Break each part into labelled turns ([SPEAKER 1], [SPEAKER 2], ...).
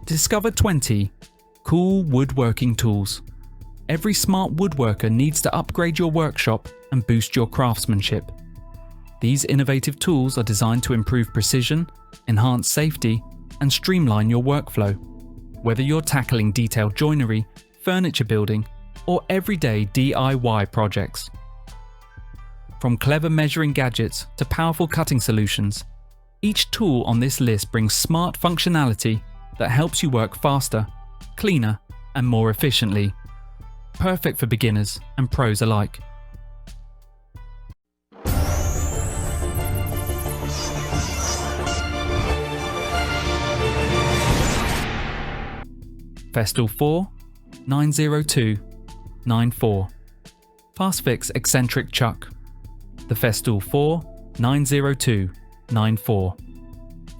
[SPEAKER 1] Discover 20 cool woodworking tools. Every smart woodworker needs to upgrade your workshop and boost your craftsmanship. These innovative tools are designed to improve precision, enhance safety, and streamline your workflow. Whether you're tackling detailed joinery, furniture building, or everyday DIY projects. From clever measuring gadgets to powerful cutting solutions, each tool on this list brings smart functionality that helps you work faster, cleaner, and more efficiently. Perfect for beginners and pros alike. Festool 4 902 94. FastFix Eccentric Chuck. The Festool 4 902 94.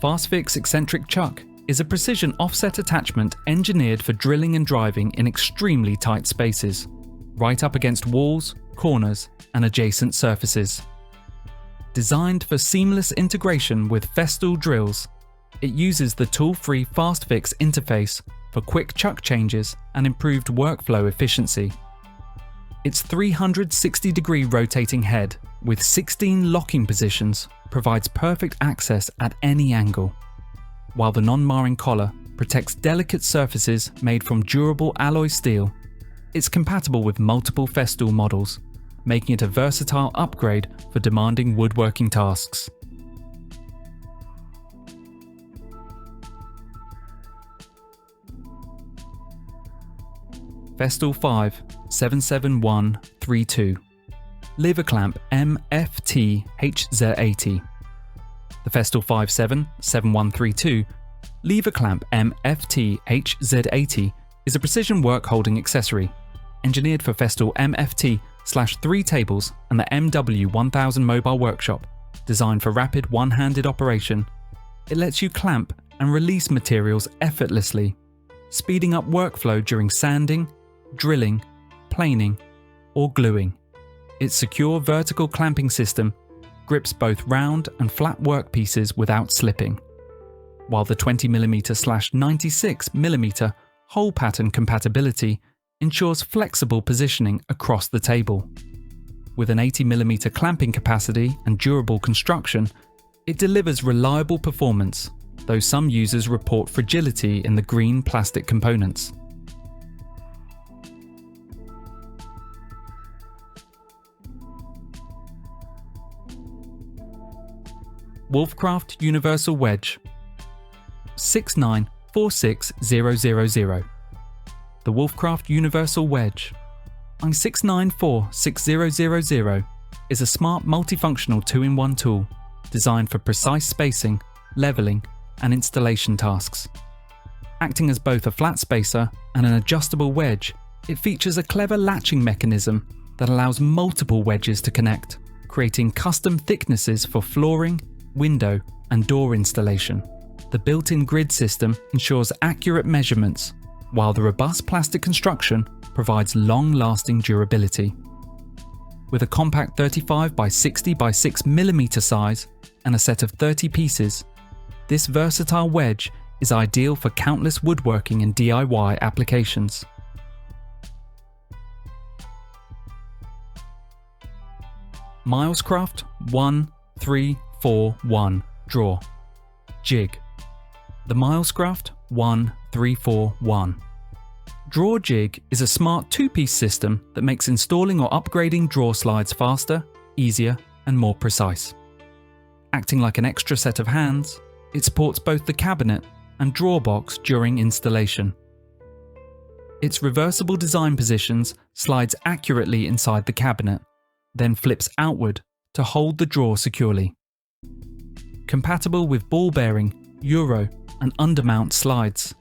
[SPEAKER 1] FastFix Eccentric Chuck is a precision offset attachment engineered for drilling and driving in extremely tight spaces, right up against walls, corners, and adjacent surfaces. Designed for seamless integration with Festool drills, it uses the tool-free FastFix interface for quick chuck changes and improved workflow efficiency. Its 360-degree rotating head with 16 locking positions provides perfect access at any angle, while the non-marring collar protects delicate surfaces made from durable alloy steel. It's compatible with multiple Festool models, making it a versatile upgrade for demanding woodworking tasks. Festool 5 77132. Lever clamp MFT-HZ80. The Festool 5 77132 lever clamp MFT-HZ80 is a precision work holding accessory, engineered for Festool MFT/3 tables and the MW1000 mobile workshop, designed for rapid one-handed operation. It lets you clamp and release materials effortlessly, speeding up workflow during sanding, drilling, planing, or gluing. Its secure vertical clamping system grips both round and flat workpieces without slipping, while the 20mm/96mm hole pattern compatibility ensures flexible positioning across the table. With an 80mm clamping capacity and durable construction, it delivers reliable performance, though some users report fragility in the green plastic components. Wolfcraft Universal Wedge 6946000. The Wolfcraft Universal Wedge I6946000 is a smart multifunctional 2-in-1 tool designed for precise spacing, leveling, and installation tasks. Acting as both a flat spacer and an adjustable wedge, it features a clever latching mechanism that allows multiple wedges to connect, creating custom thicknesses for flooring, window, and door installation. The built-in grid system ensures accurate measurements, while the robust plastic construction provides long-lasting durability. With a compact 35 by 60 by 6mm size and a set of 30 pieces, this versatile wedge is ideal for countless woodworking and DIY applications. Milescraft 1341 Drawer Jig. The Milescraft 1341 Drawer Jig is a smart two-piece system that makes installing or upgrading drawer slides faster, easier, and more precise. Acting like an extra set of hands, it supports both the cabinet and drawer box during installation. Its reversible design positions slides accurately inside the cabinet, then flips outward to hold the drawer securely. Compatible with ball bearing, Euro, and undermount slides,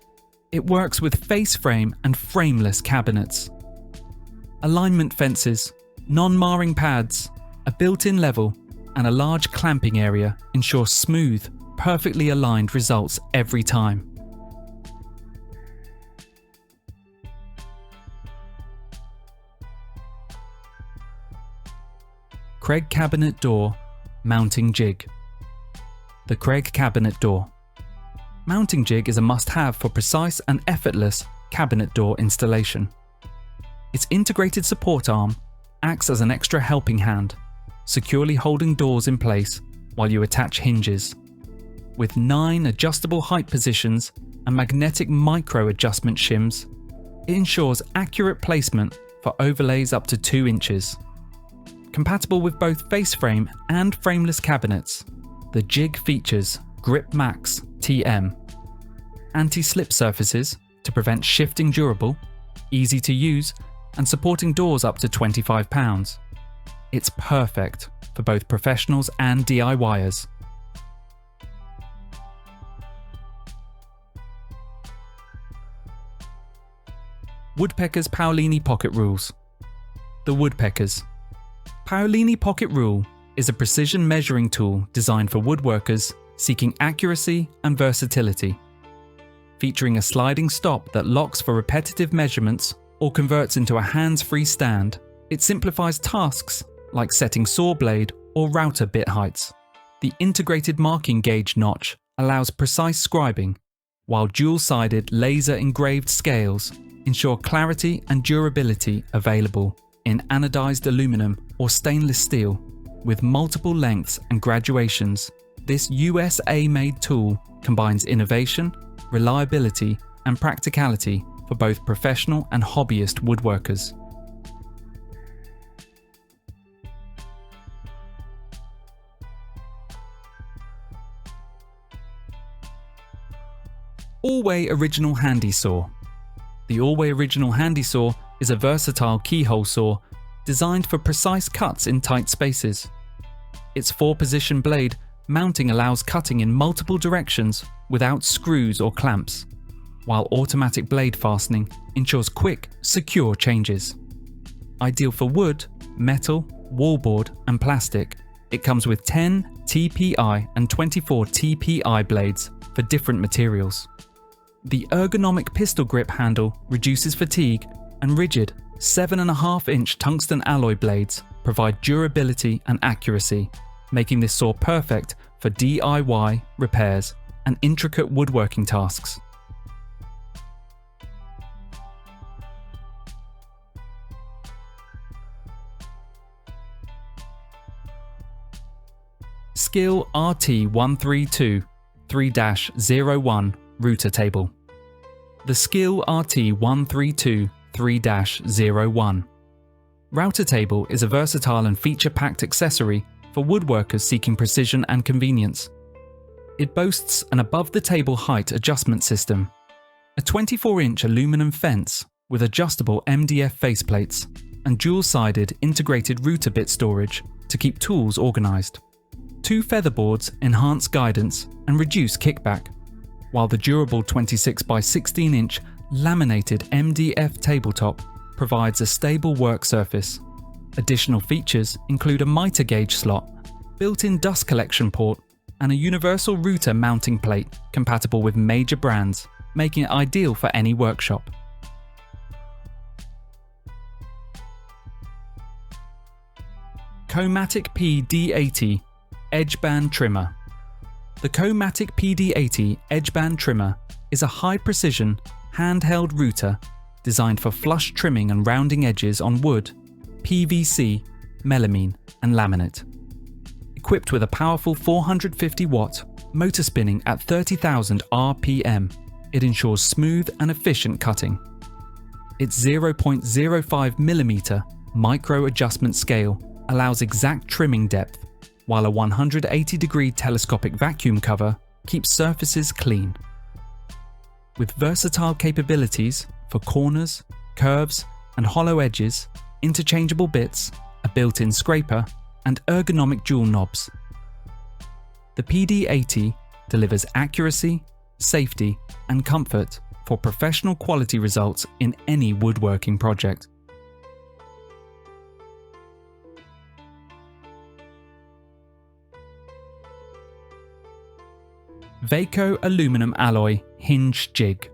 [SPEAKER 1] it works with face frame and frameless cabinets. Alignment fences, non-marring pads, a built-in level, and a large clamping area ensure smooth, perfectly aligned results every time. Kreg Cabinet Door Mounting Jig. The Kreg Cabinet Door. Mounting jig is a must-have for precise and effortless cabinet door installation. Its integrated support arm acts as an extra helping hand, securely holding doors in place while you attach hinges. With 9 adjustable height positions and magnetic micro adjustment shims, it ensures accurate placement for overlays up to 2 inches. Compatible with both face frame and frameless cabinets, the jig features Grip Max TM, anti-slip surfaces to prevent shifting, durable, easy to use, and supporting doors up to 25 pounds. It's perfect for both professionals and DIYers. Woodpeckers Paolini Pocket Rules. The Woodpeckers. Paolini Pocket Rule is a precision measuring tool designed for woodworkers seeking accuracy and versatility. Featuring a sliding stop that locks for repetitive measurements or converts into a hands-free stand, it simplifies tasks like setting saw blade or router bit heights. The integrated marking gauge notch allows precise scribing, while dual-sided laser-engraved scales ensure clarity and durability available in anodized aluminum or stainless steel. With multiple lengths and graduations, this USA-made tool combines innovation, reliability, and practicality for both professional and hobbyist woodworkers. Allway Original Handy Saw. The Allway Original Handy Saw is a versatile keyhole saw designed for precise cuts in tight spaces. Its 4-position blade mounting allows cutting in multiple directions without screws or clamps, while automatic blade fastening ensures quick, secure changes. Ideal for wood, metal, wallboard, and plastic, it comes with 10 TPI and 24 TPI blades for different materials. The ergonomic pistol grip handle reduces fatigue, and rigid 7.5-inch tungsten alloy blades provide durability and accuracy, making this saw perfect for DIY repairs and intricate woodworking tasks. SKIL RT132 3-01 Router Table. The SKIL RT132 3-01 Router Table is a versatile and feature-packed accessory for woodworkers seeking precision and convenience. It boasts an above-the-table height adjustment system, a 24-inch aluminum fence with adjustable MDF faceplates, and dual-sided integrated router bit storage to keep tools organized. 2 featherboards enhance guidance and reduce kickback, while the durable 26 by 16-inch laminated MDF tabletop provides a stable work surface. Additional features include a mitre gauge slot, built-in dust collection port, and a universal router mounting plate compatible with major brands, making it ideal for any workshop. Co-Matic PD80 EDGEBAND Trimmer. The Co-Matic PD80 EDGEBAND Trimmer is a high-precision, handheld router designed for flush trimming and rounding edges on wood, PVC, melamine, and laminate. Equipped with a powerful 450-watt motor spinning at 30,000 RPM, it ensures smooth and efficient cutting. Its 0.05mm micro adjustment scale allows exact trimming depth, while a 180-degree telescopic vacuum cover keeps surfaces clean. With versatile capabilities for corners, curves, and hollow edges, interchangeable bits, a built-in scraper, and ergonomic dual knobs, the PD80 delivers accuracy, safety, and comfort for professional quality results in any woodworking project. VEIKO Aluminum Alloy Hinge Jig.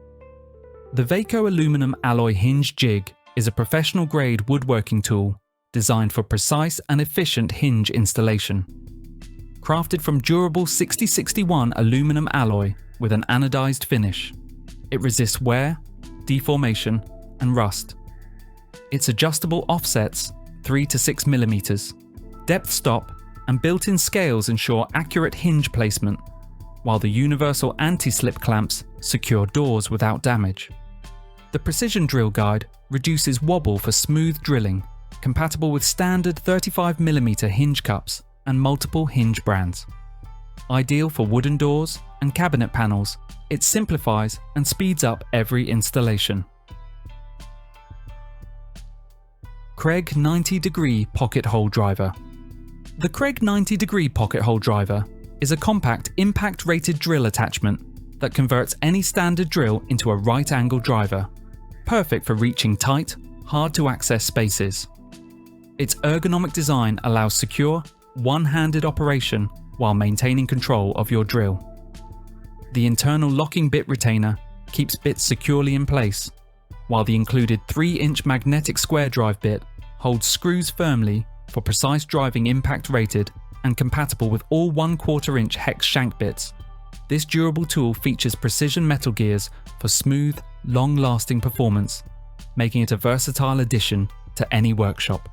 [SPEAKER 1] The VEIKO Aluminum Alloy Hinge Jig is a professional-grade woodworking tool designed for precise and efficient hinge installation. Crafted from durable 6061 aluminum alloy, with an anodized finish. It resists wear, deformation, and rust. Its adjustable offsets 3 to 6 mm, depth stop, and built-in scales ensure accurate hinge placement, while the universal anti-slip clamps secure doors without damage. The Precision Drill Guide reduces wobble for smooth drilling, compatible with standard 35mm hinge cups and multiple hinge brands. Ideal for wooden doors and cabinet panels, it simplifies and speeds up every installation. Kreg 90-degree Pocket Hole Driver. The Kreg 90-degree Pocket Hole Driver is a compact impact-rated drill attachment that converts any standard drill into a right-angle driver, perfect for reaching tight, hard-to-access spaces. Its ergonomic design allows secure, one-handed operation while maintaining control of your drill. The internal locking bit retainer keeps bits securely in place, while the included 3-inch magnetic square drive bit holds screws firmly for precise driving impact-rated and compatible with all 1/4-inch hex shank bits. This durable tool features precision metal gears for smooth, long-lasting performance, making it a versatile addition to any workshop.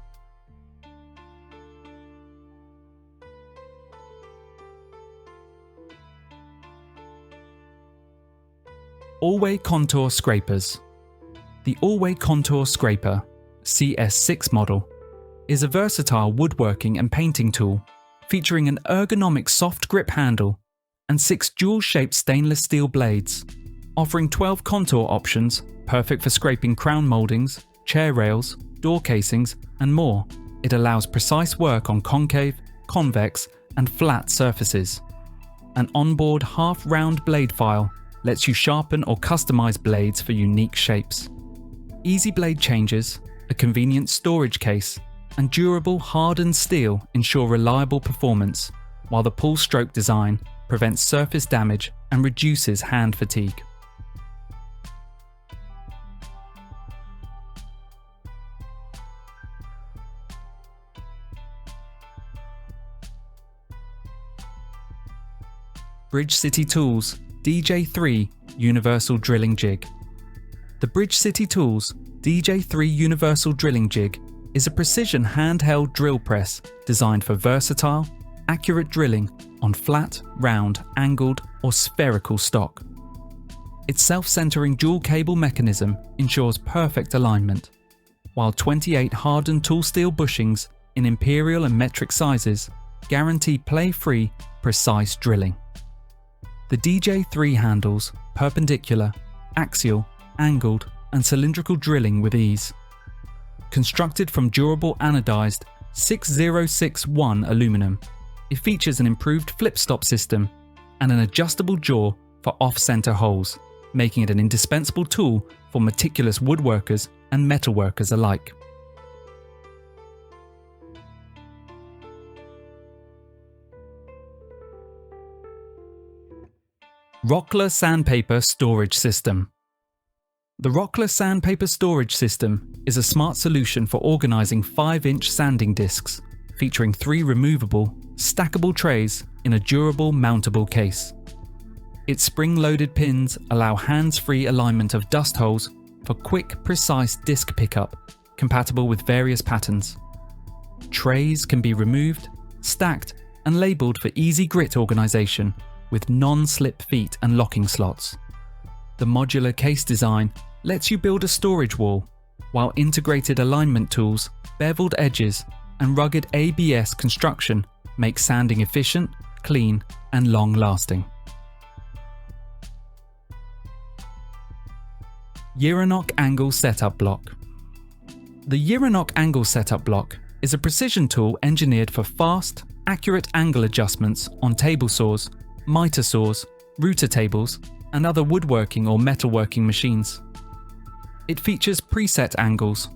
[SPEAKER 1] Allway Contour Scrapers. The Allway Contour Scraper CS6 model is a versatile woodworking and painting tool featuring an ergonomic soft grip handle and 6 dual-shaped stainless steel blades, offering 12 contour options perfect for scraping crown mouldings, chair rails, door casings, and more. It allows precise work on concave, convex, and flat surfaces. An onboard half-round blade file lets you sharpen or customize blades for unique shapes. Easy blade changes, a convenient storage case, and durable hardened steel ensure reliable performance, while the pull stroke design prevents surface damage and reduces hand fatigue. Bridge City Tools DJ3 Universal Drilling Jig. The Bridge City Tools DJ3 Universal Drilling Jig is a precision handheld drill press designed for versatile, accurate drilling on flat, round, angled, or spherical stock. Its self-centering dual cable mechanism ensures perfect alignment, while 28 hardened tool steel bushings in imperial and metric sizes guarantee play-free, precise drilling. The DJ3 handles perpendicular, axial, angled, and cylindrical drilling with ease. Constructed from durable anodized 6061 aluminum, it features an improved flip-stop system and an adjustable jaw for off-center holes, making it an indispensable tool for meticulous woodworkers and metalworkers alike. Rockler Sandpaper Storage System. The Rockler Sandpaper Storage System is a smart solution for organizing 5-inch sanding discs, featuring 3 removable, stackable trays in a durable mountable case. Its spring-loaded pins allow hands-free alignment of dust holes for quick, precise disc pickup, compatible with various patterns. Trays can be removed, stacked, and labeled for easy grit organization with non-slip feet and locking slots. The modular case design lets you build a storage wall, while integrated alignment tools, beveled edges, and rugged ABS construction make sanding efficient, clean, and long-lasting. Yiranok Angle Setup Block. The Yiranok Angle Setup Block is a precision tool engineered for fast, accurate angle adjustments on table saws, miter saws, router tables, and other woodworking or metalworking machines. It features preset angles: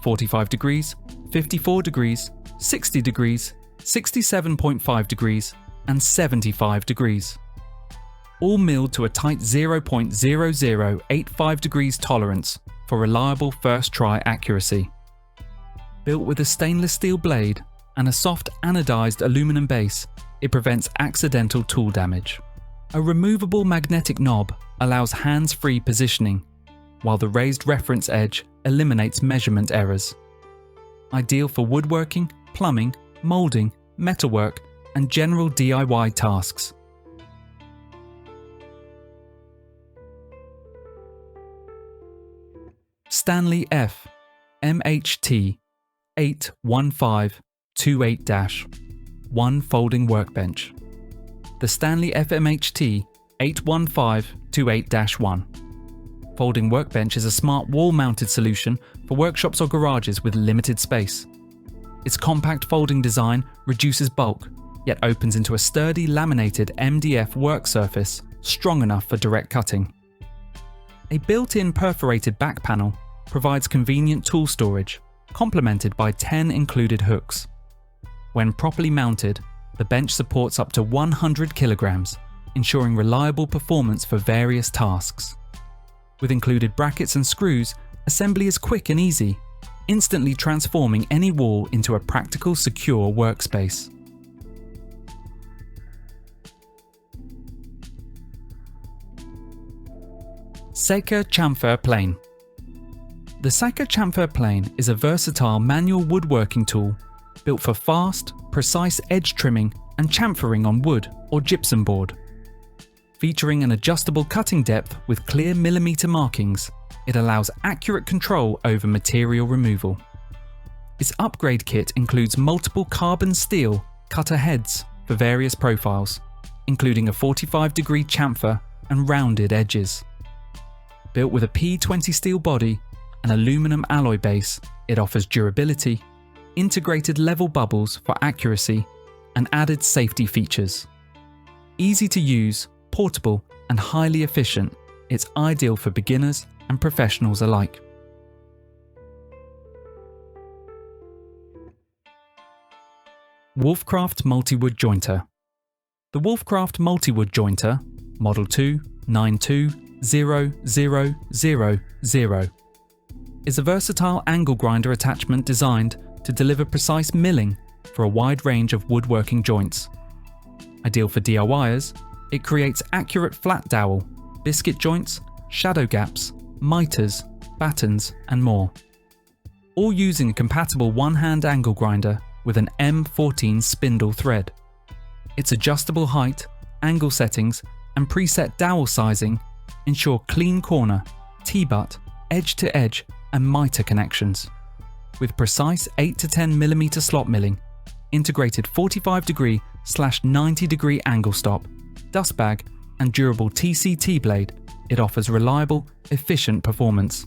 [SPEAKER 1] 45 degrees, 54 degrees, 60 degrees, 67.5 degrees, and 75 degrees. All milled to a tight 0.0085 degrees tolerance for reliable first try accuracy. Built with a stainless steel blade and a soft anodized aluminum base, it prevents accidental tool damage. A removable magnetic knob allows hands-free positioning, while the raised reference edge eliminates measurement errors. Ideal for woodworking, plumbing, moulding, metalwork, and general DIY tasks. Stanley F MHT-81528-1 Folding Workbench. The Stanley FMHT 81528-1 Folding Workbench is a smart wall-mounted solution for workshops or garages with limited space. Its compact folding design reduces bulk, yet opens into a sturdy laminated MDF work surface strong enough for direct cutting. A built-in perforated back panel provides convenient tool storage, complemented by 10 included hooks. When properly mounted, the bench supports up to 100 kilograms, ensuring reliable performance for various tasks. With included brackets and screws, assembly is quick and easy, instantly transforming any wall into a practical, secure workspace. VEIKO Chamfer Plane. The VEIKO Chamfer Plane is a versatile manual woodworking tool built for fast, precise edge trimming and chamfering on wood or gypsum board. Featuring an adjustable cutting depth with clear millimeter markings, it allows accurate control over material removal. Its upgrade kit includes multiple carbon steel cutter heads for various profiles, including a 45-degree chamfer and rounded edges. Built with a P20 steel body and aluminum alloy base, it offers durability, integrated level bubbles for accuracy, and added safety features. Easy to use, portable, and highly efficient, it's ideal for beginners and professionals alike. Wolfcraft Multi-Wood Jointer. The Wolfcraft Multi-Wood Jointer, Model 2920000, is a versatile angle grinder attachment designed to deliver precise milling for a wide range of woodworking joints. Ideal for DIYers, it creates accurate flat dowel, biscuit joints, shadow gaps, miters, battens, and more. All using a compatible one-hand angle grinder with an M14 spindle thread. Its adjustable height, angle settings, and preset dowel sizing ensure clean corner, T-butt, edge-to-edge, and miter connections. With precise 8 to 10 mm slot milling, integrated 45°/90° angle stop, dust bag, and durable TCT blade, it offers reliable, efficient performance.